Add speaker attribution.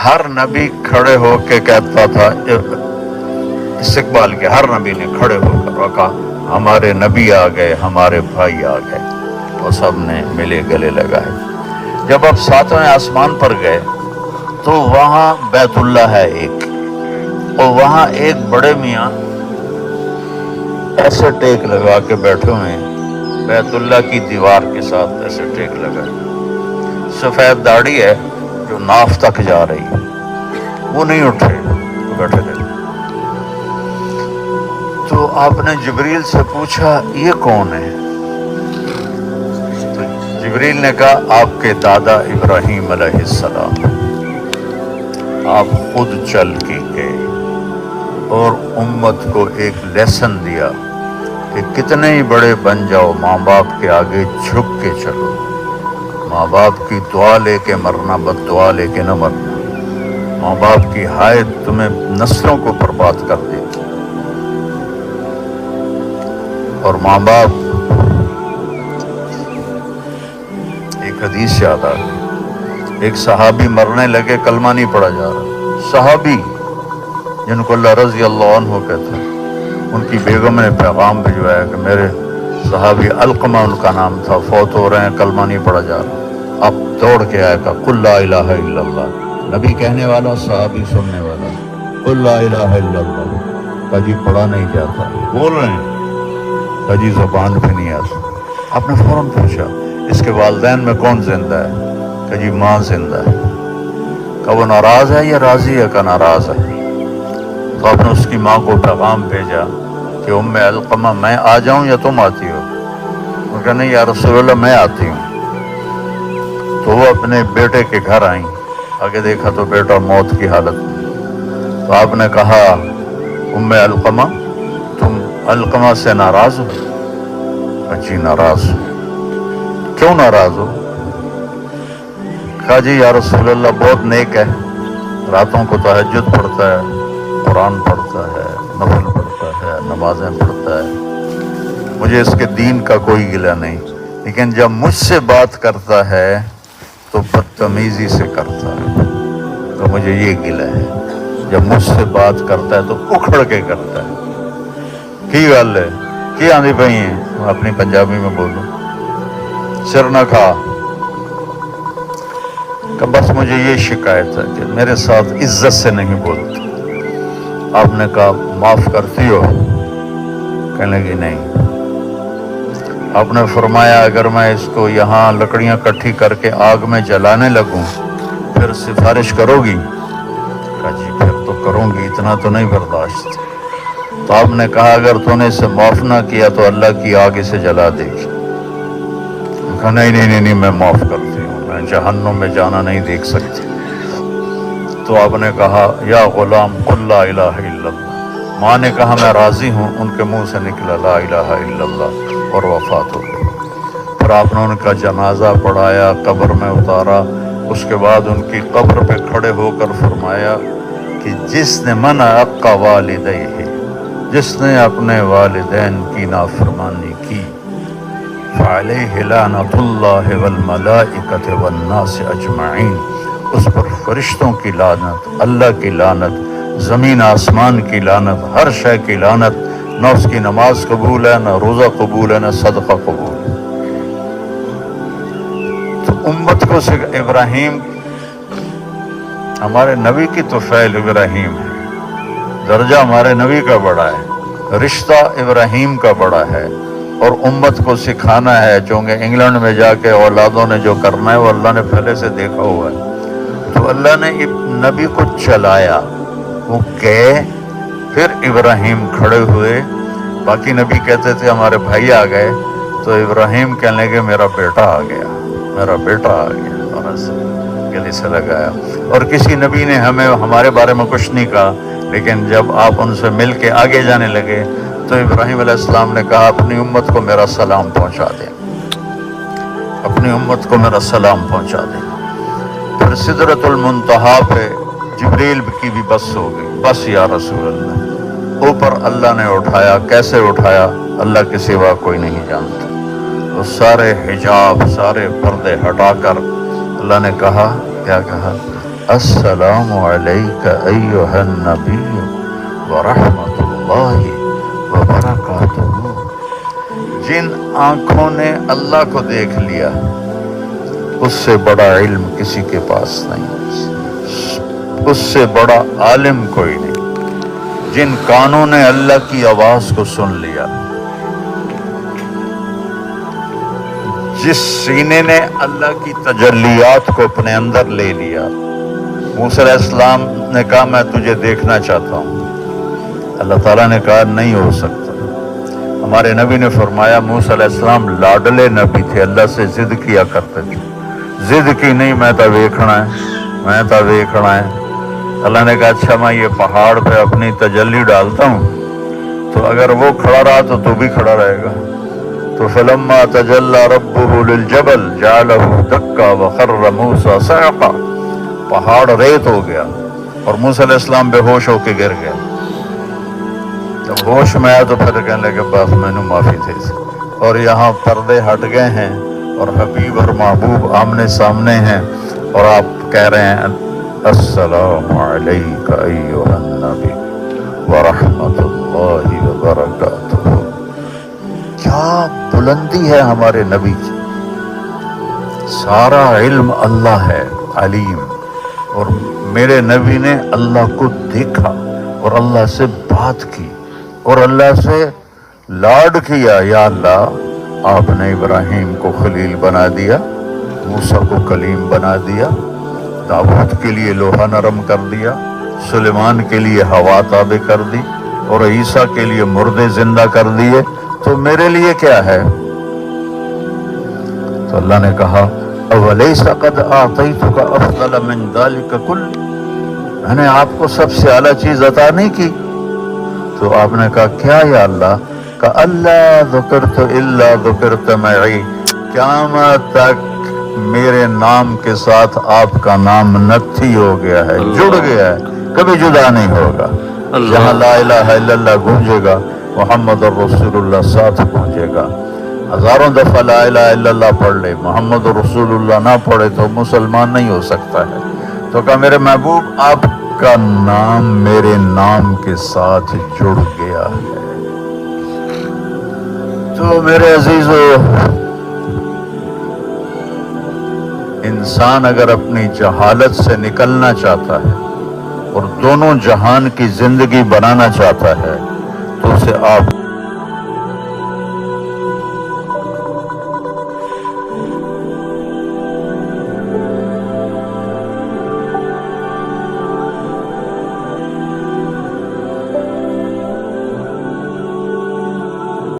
Speaker 1: ہر نبی کھڑے ہو کے کہتا تھا، استقبال کے ہر نبی نے کھڑے ہو کر کہا ہمارے نبی آ گئے، ہمارے بھائی آ گئے، اور سب نے ملے گلے لگائے۔ جب آپ 7ویں آسمان پر گئے تو وہاں بیت اللہ ہے ایک، اور وہاں ایک بڑے میاں ایسے ٹیک لگا کے بیٹھے ہوئے ہیں، بیت اللہ کی دیوار کے ساتھ ایسے ٹیک لگا، سفید داڑھی ہے جو ناف تک جا رہی ہے، وہ نہیں اٹھے، وہ بیٹھے رہے۔ تو آپ نے جبریل سے پوچھا یہ کون ہے؟ تو جبریل نے کہا آپ کے دادا ابراہیم علیہ السلام، آپ خود چل کے گئے اور امت کو ایک لیسن دیا کہ کتنے ہی بڑے بن جاؤ، ماں باپ کے آگے جھک کے چلو، ماں باپ کی دعا لے کے مرنا، بد دعا لے کے نہ مرنا، ماں باپ کی حائط تمہیں نسلوں کو برباد کر دے گی، اور ماں باپ، ایک حدیث یاد آ گئی، ایک صحابی مرنے لگے، کلمہ نہیں پڑھا جا رہا، صحابی جن کو اللہ رضی اللہ عنہ کہتا ہے، ان کی بیگم نے پیغام بھجوایا کہ میرے صحابی علقمہ ان کا نام تھا، فوت ہو رہے ہیں، کلمہ نہیں پڑھا جا رہا۔ اب دوڑ کے آیا کہا قل لا الہ الا اللہ، نبی کہنے والا، صحابی سننے والا، قل لا الہ الا اللہ، کہا جی پڑھا نہیں جاتا، بول رہے ہیں، کہا جی زبان پہ نہیں آتا۔ آپ نے فوراً پوچھا اس کے والدین میں کون زندہ ہے؟ کہا جی ماں زندہ ہے۔ کہا وہ ناراض ہے یا راضی ہے؟ کہا ناراض ہے۔ تو آپ نے اس کی ماں کو پیغام بھیجا کہ ام علقمہ میں آ جاؤں یا تم آتی ہو؟ وہ کہا نہیں یا رسول اللہ میں آتی ہوں۔ تو وہ اپنے بیٹے کے گھر آئیں، آگے دیکھا تو بیٹا موت کی حالت میں۔ تو آپ نے کہا ام علقمہ تم علقمہ سے ناراض ہو؟ کہا جی ناراض ہو۔ کیوں ناراض ہو؟ کہا جی یا رسول اللہ بہت نیک ہے، راتوں کو تہجد پڑھتا ہے، قرآن پڑھتا ہے، نفل پڑھتا ہے، نمازیں پڑھتا ہے، مجھے اس کے دین کا کوئی گلہ نہیں، لیکن جب مجھ سے بات کرتا ہے تو بدتمیزی سے کرتا ہے، تو مجھے یہ گلہ ہے، جب مجھ سے بات کرتا ہے تو اکھڑ کے کرتا ہے۔ کی گل ہے کی آندھی پئی ہیں، میں اپنی پنجابی میں بولوں، سر نہ کھا، کہ بس مجھے یہ شکایت ہے کہ میرے ساتھ عزت سے نہیں بولتے۔ آپ نے کہا معاف کرتی ہو؟ کہنے لگی نہیں۔ آپ نے فرمایا اگر میں اس کو یہاں لکڑیاں کٹھی کر کے آگ میں جلانے لگوں پھر سفارش کرو گی؟ کہا جی پھر تو کروں گی، اتنا تو نہیں برداشت۔ تو آپ نے کہا اگر تو نے اسے معاف نہ کیا تو اللہ کی آگ اسے جلا دے گی۔ کہا نہیں میں معاف کرتی ہوں، میں جہنم میں جانا نہیں دیکھ سکتی۔ تو آپ نے کہا یا غلام قل لا الہ الا اللہ۔ ماں نے کہا میں راضی ہوں، ان کے منہ سے نکلا لا الہ الا اللہ اور وفات ہو گئی۔ پھر آپ نے ان کا جنازہ پڑھایا، قبر میں اتارا، اس کے بعد ان کی قبر پہ کھڑے ہو کر فرمایا کہ جس نے من عق والدیہ، جس نے اپنے والدین کی نافرمانی کی، فعلیہ لعنۃ اللہ والملائکۃ والناس اجمعین، اس پر فرشتوں کی لعنت، اللہ کی لعنت، زمین آسمان کی لعنت، ہر شے کی لعنت، نہ اس کی نماز قبول ہے، نہ روزہ قبول ہے، نہ صدقہ قبول ہے۔ تو امت کو ابراہیم، ہمارے نبی کی تو فعل ابراہیم ہے، درجہ ہمارے نبی کا بڑا ہے، رشتہ ابراہیم کا بڑا ہے، اور امت کو سکھانا ہے، چونکہ انگلینڈ میں جا کے اولادوں نے جو کرنا ہے وہ اللہ نے پہلے سے دیکھا ہوا ہے۔ تو اللہ نے نبی کو چلایا، وہ گئے، پھر ابراہیم کھڑے ہوئے، باقی نبی کہتے تھے ہمارے بھائی آ گئے، تو ابراہیم کہنے لگے میرا بیٹا آ گیا، میرا بیٹا آ گیا، اور ایسے گلے سے لگایا۔ اور کسی نبی نے ہمیں ہمارے بارے میں کچھ نہیں کہا، لیکن جب آپ ان سے مل کے آگے جانے لگے تو ابراہیم علیہ السلام نے کہا اپنی امت کو میرا سلام پہنچا دیں، اپنی امت کو میرا سلام پہنچا دیں۔ پھر سدرۃ المنتہا پہ جبریل کی بھی بس ہو گئی، بس یا رسول اللہ، اوپر اللہ نے اٹھایا، کیسے اٹھایا اللہ کے سوا کوئی نہیں جانتا۔ تو سارے حجاب، سارے پردے ہٹا کر اللہ نے کہا، کیا کہا؟ السلام علیک ایھا النبی ورحمۃ اللہ وبرکاتہ۔ جن آنکھوں نے اللہ کو دیکھ لیا اس سے بڑا علم کسی کے پاس نہیں، اس سے بڑا عالم کوئی نہیں۔ جن کانوں نے اللہ کی آواز کو سن لیا، جس سینے نے اللہ کی تجلیات کو اپنے اندر لے لیا۔ موسیٰ علیہ السلام نے کہا میں تجھے دیکھنا چاہتا ہوں، اللہ تعالیٰ نے کہا نہیں ہو سکتا۔ ہمارے نبی نے فرمایا موسیٰ علیہ السلام لاڈلے نبی تھے، اللہ سے ضد کیا کرتے تھے، ضد کی نہیں میں تو ویکھنا ہے، میں تو ویکھنا ہے۔ اللہ نے کہا اچھا میں یہ پہاڑ پہ اپنی تجلی ڈالتا ہوں تو اگر وہ کھڑا رہا تو بھی کھڑا رہے گا۔ تو فلما تجلی ربہ للجبل جعلہ دکا وخر موسیٰ صعقا، پہاڑ ریت ہو گیا اور موسیٰ علیہ السلام بے ہوش ہو کے گر گئے۔ جب ہوش میں آیا تو پھر کہنے لگے بس میں نے معافی دے دی، اور یہاں پردے ہٹ گئے ہیں اور حبیب اور محبوب آمنے سامنے ہیں، اور آپ کہہ رہے ہیں السلام علیک ایھا النبی ورحمۃ اللہ وبرکاتہ۔ کیا بلندی ہے ہمارے نبی کی، سارا علم اللہ ہے علیم، اور میرے نبی نے اللہ کو دیکھا اور اللہ سے بات کی اور اللہ سے لاڈ کیا۔ یا اللہ آپ نے ابراہیم کو خلیل بنا دیا، موسیٰ کو کلیم بنا دیا، داؤد کے لیے لوہا نرم کر دیا، سلیمان کے لیے ہوا تابع کر دی، اور عیسیٰ کے لیے مردے زندہ کر دیے، تو میرے لیے کیا ہے؟ تو اللہ نے کہا اولیس قد اعطیتک افضل من ذلک کل، میں نے آپ کو سب سے اعلیٰ چیز عطا نہیں کی؟ تو آپ نے کہا کیا یا اللہ؟ کہ اللہ ذکرت الا ذکرت معی، قیامت تک میرے نام کے ساتھ آپ کا نام نتھی ہو گیا ہے، جڑ گیا ہے، کبھی جدا نہیں ہوگا۔ جہاں لا الہ الا اللہ گونجے گا محمد الرسول اللہ ساتھ گونجے گا۔ ہزاروں دفعہ لا الہ الا اللہ پڑھ لے، محمد رسول اللہ نہ پڑھے تو مسلمان نہیں ہو سکتا ہے۔ تو کہا میرے محبوب آپ کا نام میرے نام کے ساتھ جڑ گیا ہے۔ تو میرے عزیزو، انسان اگر اپنی جہالت سے نکلنا چاہتا ہے اور دونوں جہان کی زندگی بنانا چاہتا ہے تو اسے آپ